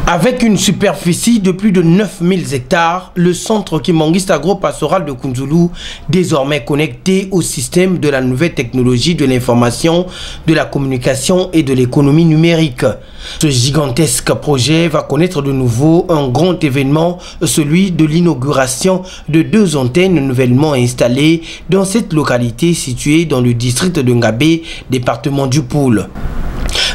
Avec une superficie de plus de 9000 hectares, le centre kimangiste agro-pastoral de Kounzoulou, désormais connecté au système de la nouvelle technologie de l'information, de la communication et de l'économie numérique. Ce gigantesque projet va connaître de nouveau un grand événement, celui de l'inauguration de 2 antennes nouvellement installées dans cette localité située dans le district de Ngabé, département du Poul.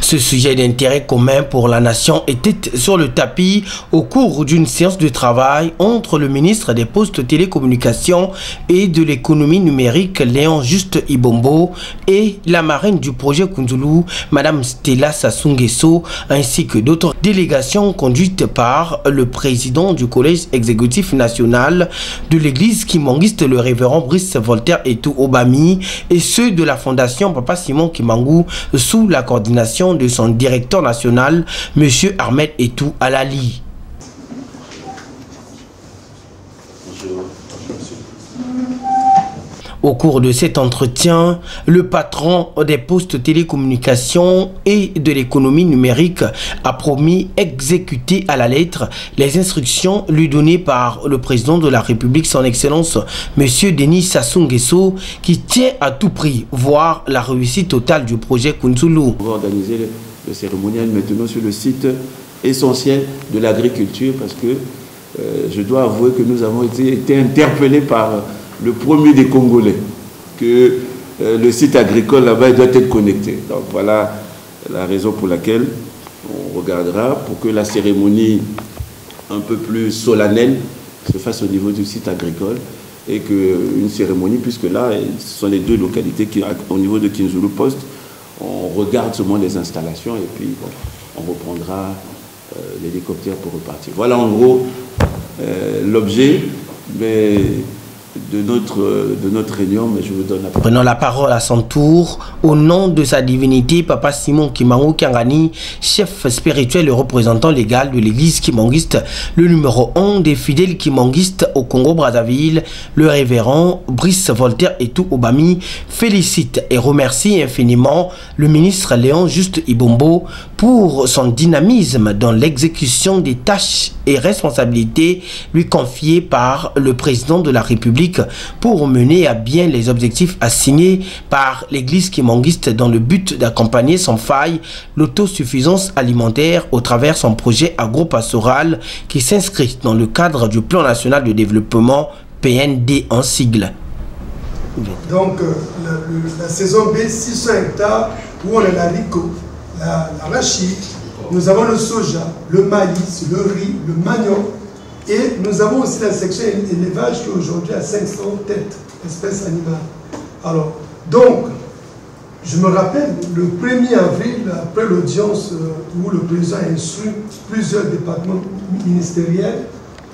Ce sujet d'intérêt commun pour la nation était sur le tapis au cours d'une séance de travail entre le ministre des Postes, Télécommunications et de l'économie numérique, Léon Juste Ibombo, et la marraine du projet Kounzoulou, Madame Stella Sassou Nguesso, ainsi que d'autres délégations conduites par le président du Collège exécutif national de l'église kimangiste, le révérend Brice Voltaire Etou Obami, et ceux de la fondation Papa Simon Kimangou sous la coordination de son directeur national, M. Ahmed Etou Alali. Au cours de cet entretien, le patron des postes télécommunications et de l'économie numérique a promis exécuter à la lettre les instructions lui données par le président de la République, son Excellence, M. Denis Sassou Nguesso, qui tient à tout prix voir la réussite totale du projet Kounzoulou. On va organiser le cérémonial maintenant sur le site essentiel de l'agriculture parce que je dois avouer que nous avons été interpellés par le premier des Congolais, que le site agricole là-bas doit être connecté. Donc voilà la raison pour laquelle on regardera pour que la cérémonie un peu plus solennelle se fasse au niveau du site agricole et qu'une cérémonie, puisque là, ce sont les 2 localités qui, au niveau de Kounzoulou Post, on regarde seulement les installations et puis bon, on reprendra l'hélicoptère pour repartir. Voilà en gros l'objet de notre réunion, mais je vous donne la parole. Prenons la parole à son tour, au nom de sa divinité, Papa Simon Kimangou Kangani, chef spirituel et représentant légal de l'église kimangiste, le numéro 1 des fidèles kimangistes au Congo-Brazzaville, le révérend Brice Voltaire Etou Obami, félicite et remercie infiniment le ministre Léon Juste Ibombo pour son dynamisme dans l'exécution des tâches et responsabilités lui confiées par le président de la République pour mener à bien les objectifs assignés par l'église kimangiste dans le but d'accompagner sans faille l'autosuffisance alimentaire au travers son projet agro-pastoral qui s'inscrit dans le cadre du plan national de développement PND en sigle. Donc la saison B, 600 hectares où on a l'haricot, l'arachide, nous avons le soja, le maïs, le riz, le manioc. Et nous avons aussi la section élevage qui aujourd'hui a 500 têtes, espèces animales. Alors, donc, je me rappelle, le 1er avril, après l'audience où le président a instruit plusieurs départements ministériels,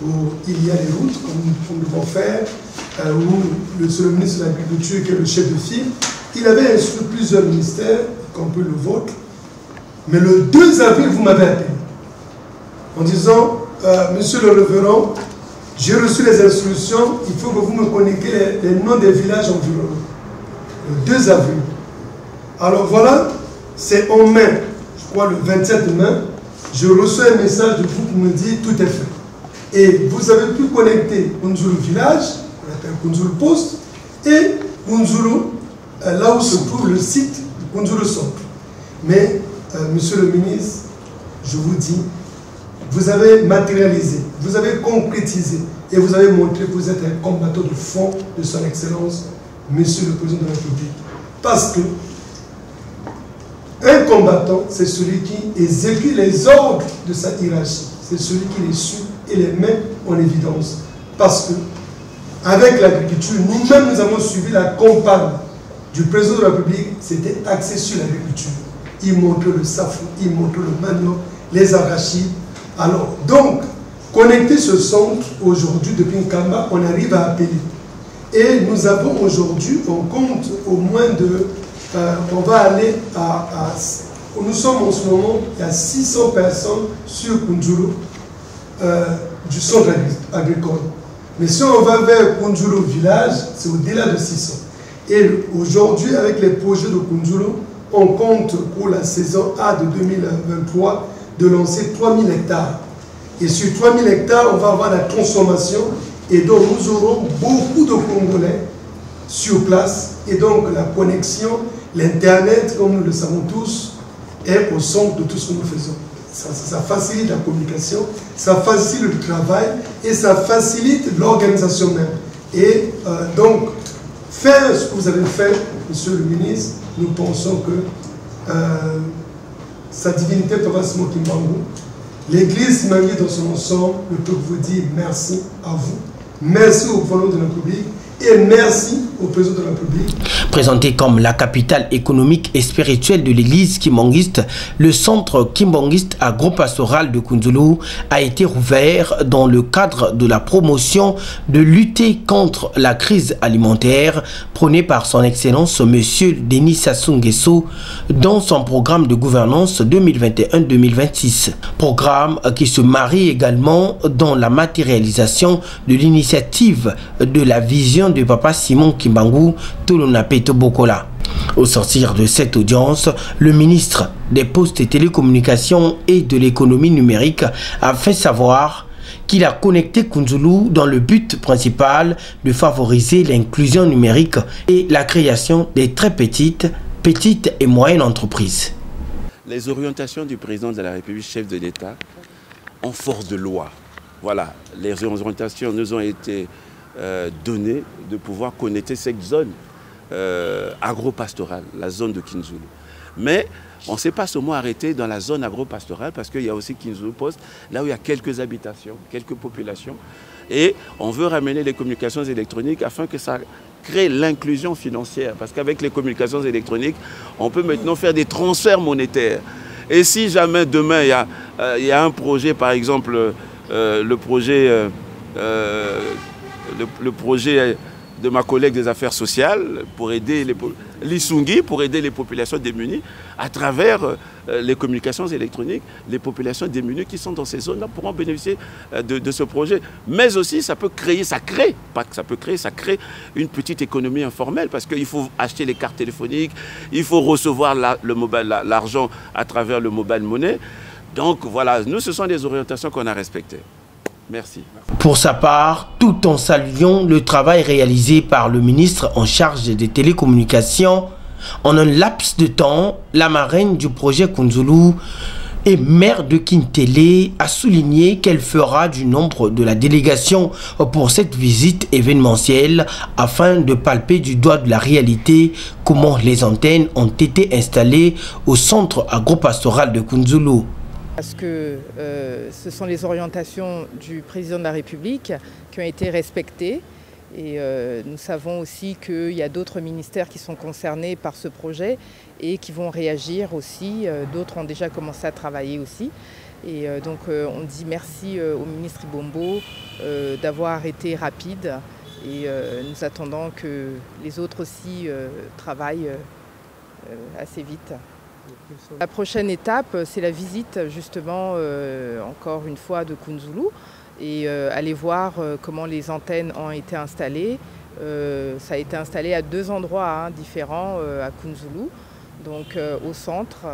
où il y a des routes, comme nous devons faire, où le ministre de l'Agriculture, qui est le chef de file, il avait instruit plusieurs ministères, y compris le vôtre. Mais le 2 avril, vous m'avez appelé en disant, monsieur le révérend, j'ai reçu les instructions, il faut que vous me connectiez les noms des villages environnants. Le 2 avril. Alors voilà, c'est en mai, je crois le 27 mai, je reçois un message de vous qui me dit tout est fait. Et vous avez pu connecter Kounzoulou village, on appelle Kounzoulou Post, et Kounzoulou, là où se trouve le site de Kounzoulou Centre. Mais, monsieur le ministre, je vous dis, vous avez matérialisé, vous avez concrétisé et vous avez montré que vous êtes un combattant de fond de son Excellence, Monsieur le Président de la République. Parce que un combattant, c'est celui qui exécute les ordres de sa hiérarchie. C'est celui qui les suit et les met en évidence. Parce que, avec l'agriculture, nous-mêmes, nous avons suivi la campagne du Président de la République, c'était axé sur l'agriculture. Il montrait le safran, il montrait le manioc, les arachides. Alors, donc, connecter ce centre aujourd'hui depuis Nkamba, on arrive à appeler. Et nous avons aujourd'hui, on compte au moins de... on va aller à... Nous sommes en ce moment, il y a 600 personnes sur Kounzoulou du centre agricole. Mais si on va vers Kunzulu village, c'est au-delà de 600. Et aujourd'hui, avec les projets de Kunzulu, on compte pour la saison A de 2023 de lancer 3000 hectares. Et sur 3000 hectares, on va avoir la transformation et donc nous aurons beaucoup de Congolais sur place. Et donc la connexion, l'Internet, comme nous le savons tous, est au centre de tout ce que nous faisons. Ça facilite la communication, ça facilite le travail et ça facilite l'organisation même. Et donc, faire ce que vous avez fait, Monsieur le ministre, nous pensons que sa divinité Papa Simon Kimbangu, l'Église Mangui dans son ensemble, ne peut vous dire merci à vous, merci au gouvernement de la République et merci au président de la République. Présenté comme la capitale économique et spirituelle de l'église kimbangiste, le centre kimbangiste agro-pastoral de Kunzulu a été rouvert dans le cadre de la promotion de lutter contre la crise alimentaire prônée par son excellence Monsieur Denis Sassou Nguesso dans son programme de gouvernance 2021-2026. Programme qui se marie également dans la matérialisation de l'initiative de la vision de Papa Simon Kimbangu Tolonapeto Bokola. Au sortir de cette audience, le ministre des Postes et Télécommunications et de l'économie numérique a fait savoir qu'il a connecté Kunzulu dans le but principal de favoriser l'inclusion numérique et la création des très petites et moyennes entreprises. Les orientations du président de la République, chef de l'État, en force de loi. Voilà, les orientations nous ont été données de pouvoir connecter cette zone agro-pastorale, la zone de Kunzulu. Mais on ne s'est pas seulement arrêté dans la zone agro-pastorale parce qu'il y a aussi Kunzulu Post, là où il y a quelques habitations, quelques populations. Et on veut ramener les communications électroniques afin que ça crée l'inclusion financière. Parce qu'avec les communications électroniques, on peut maintenant faire des transferts monétaires. Et si jamais demain il y a un projet, par exemple le projet de ma collègue des affaires sociales pour aider l'Isungi, pour aider les populations démunies à travers les communications électroniques, les populations démunies qui sont dans ces zones-là pourront bénéficier de ce projet. Mais aussi, ça peut créer, ça crée une petite économie informelle parce qu'il faut acheter les cartes téléphoniques, il faut recevoir l'argent à travers le mobile money. Donc voilà, nous, ce sont des orientations qu'on a respectées. Merci. Pour sa part, tout en saluant le travail réalisé par le ministre en charge des télécommunications, en un laps de temps, la marraine du projet Kunzulu et maire de Kintélé a souligné qu'elle fera du nombre de la délégation pour cette visite événementielle afin de palper du doigt de la réalité comment les antennes ont été installées au centre agro-pastoral de Kunzulu. Parce que ce sont les orientations du président de la République qui ont été respectées. Et nous savons aussi qu'il y a d'autres ministères qui sont concernés par ce projet et qui vont réagir aussi. D'autres ont déjà commencé à travailler aussi. Et donc on dit merci au ministre Ibombo d'avoir été rapide. Et nous attendons que les autres aussi travaillent assez vite. La prochaine étape, c'est la visite justement, encore une fois, de Kunzulu et aller voir comment les antennes ont été installées. Ça a été installé à 2 endroits différents à Kunzulu, donc au centre,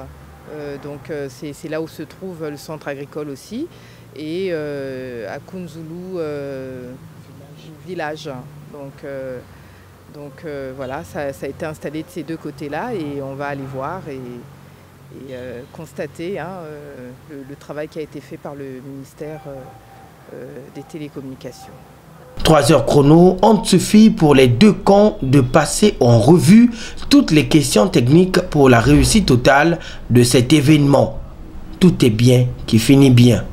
c'est là où se trouve le centre agricole aussi, et à Kunzulu village. Donc voilà, ça a été installé de ces 2 côtés-là et on va aller voir et constater le travail qui a été fait par le ministère des Télécommunications. 3 heures chrono ont suffi pour les 2 camps de passer en revue toutes les questions techniques pour la réussite totale de cet événement. Tout est bien qui finit bien.